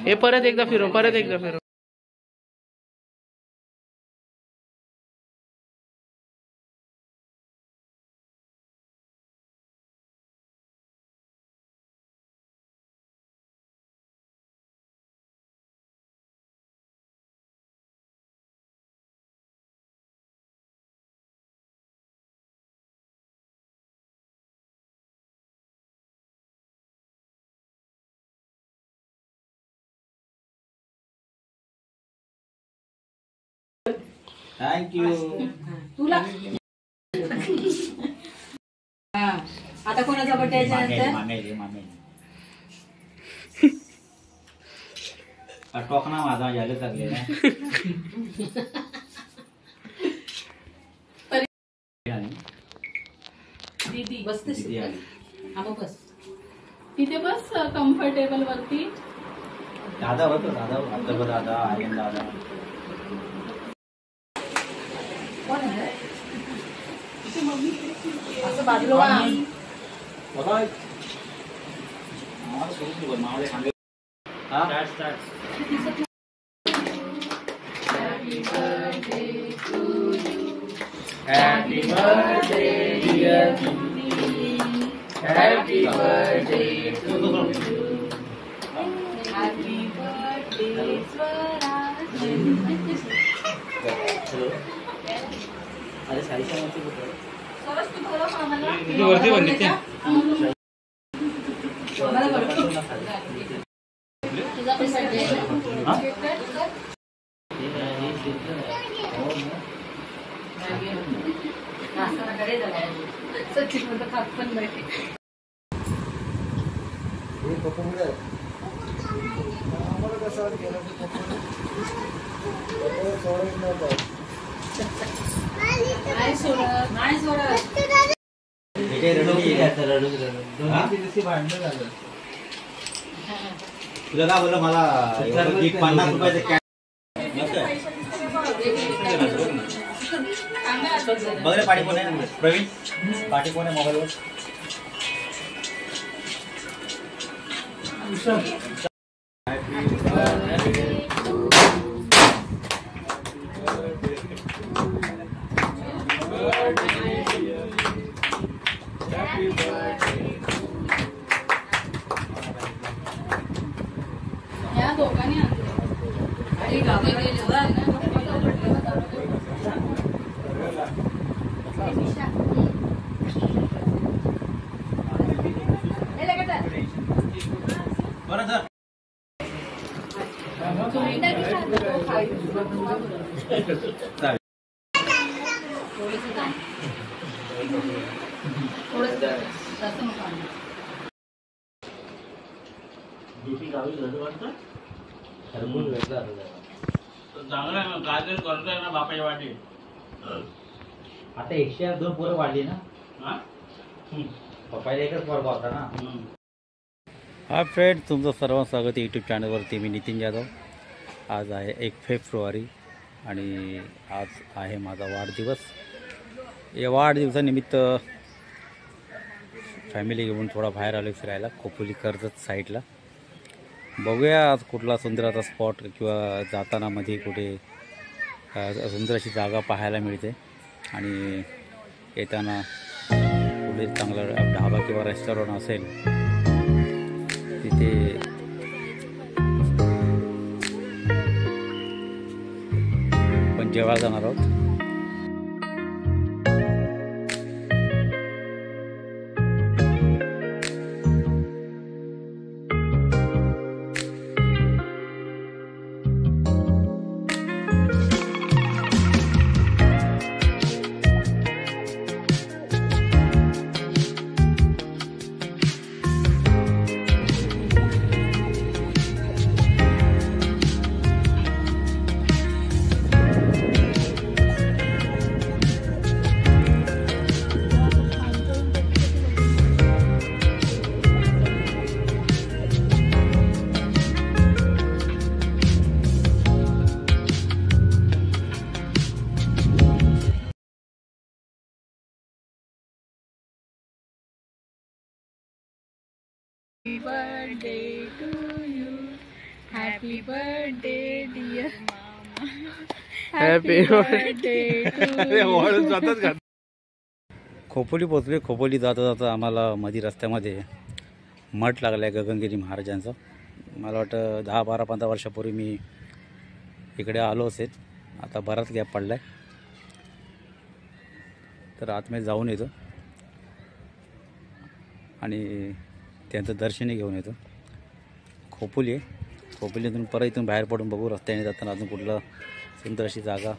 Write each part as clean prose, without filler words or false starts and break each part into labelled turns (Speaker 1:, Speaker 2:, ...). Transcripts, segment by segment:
Speaker 1: हे परत एकदा फिरव, परत एकदा फिरव.
Speaker 2: थँक्यू
Speaker 3: तुला. आता कोणाचा बर्थडे आहे?
Speaker 2: टोकना माझा यायला लागले ना.
Speaker 3: दीदी बस बस
Speaker 4: तिथे बस कम्फर्टेबल वरती.
Speaker 2: दादा होतो, दादा दादा आर्यन दादा.
Speaker 3: असं बाजूला
Speaker 2: बघा
Speaker 1: Happy birthday dear Mimi. Happy birthday to you.
Speaker 4: Happy birthday Swaraj.
Speaker 2: अरे साईच्या वरती
Speaker 4: सरस तू थोडं आम्हाला
Speaker 1: वरती बन नित्या.
Speaker 4: तुझा पण बर्थडे आहे. सचिन म्हणतो खात पण नाही. नाही सोडत, नाही सोडत.
Speaker 2: तुला काय बोललं मला 50 रुपयाचं कॅश बघ रे. पाठी कोण आहे प्रवीण? पाठी कोण आहे मोबाईलवर?
Speaker 4: या दोघांनी आणले.
Speaker 3: आणि गावी गेले बघ.
Speaker 2: बरं सर.
Speaker 1: चांगला आहे ना, गाजर करतोय ना बापाच्या वाटी.
Speaker 2: आता 102 पोरं वाढली ना. पप्पाला एकच पोरगा होता ना. हा फ्रेंड, तुमचं सर्वांचं स्वागत आहे यूट्यूब चॅनलवरती. मी नितीन जाधव. आज आहे 1 फेब्रुवारी आणि आज आहे माझा वाढदिवस. या वाढदिवसानिमित्त फॅमिली घेऊन थोडा बाहेर आलो फिरायला, खोपोली कर्जत साईडला. बघूया आज कुठला सुंदर असा स्पॉट किंवा जाताना मध्ये कुठे सुंदर अशी जागा पाहायला मिळते आणि येताना कुठे चांगला ढाबा किंवा रेस्टॉरंट असेल तिथे पण जेवायला जाणार आहोत.
Speaker 4: Happy birthday to you. Happy happy birthday dear
Speaker 1: happy
Speaker 2: Khopoli पोचले. खोपोली जाता जाता आम्हाला मध्ये रस्त्यामध्ये मठ लागला आहे गगनगिरी महाराजांचा. मला वाटतं 10-12-15 वर्षापूर्वी मी इकडे आलो असेल. आता बराच गॅप पडला आहे, तर आतमध्ये जाऊन येतो आणि त्यांचं दर्शनही घेऊन येतो. खोपोली आहे. खोपोलीतून परत इथून बाहेर पडून बघू रस्त्याने जाताना अजून कुठलं सुंदर अशी जागा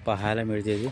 Speaker 2: पाहायला मिळते इथे.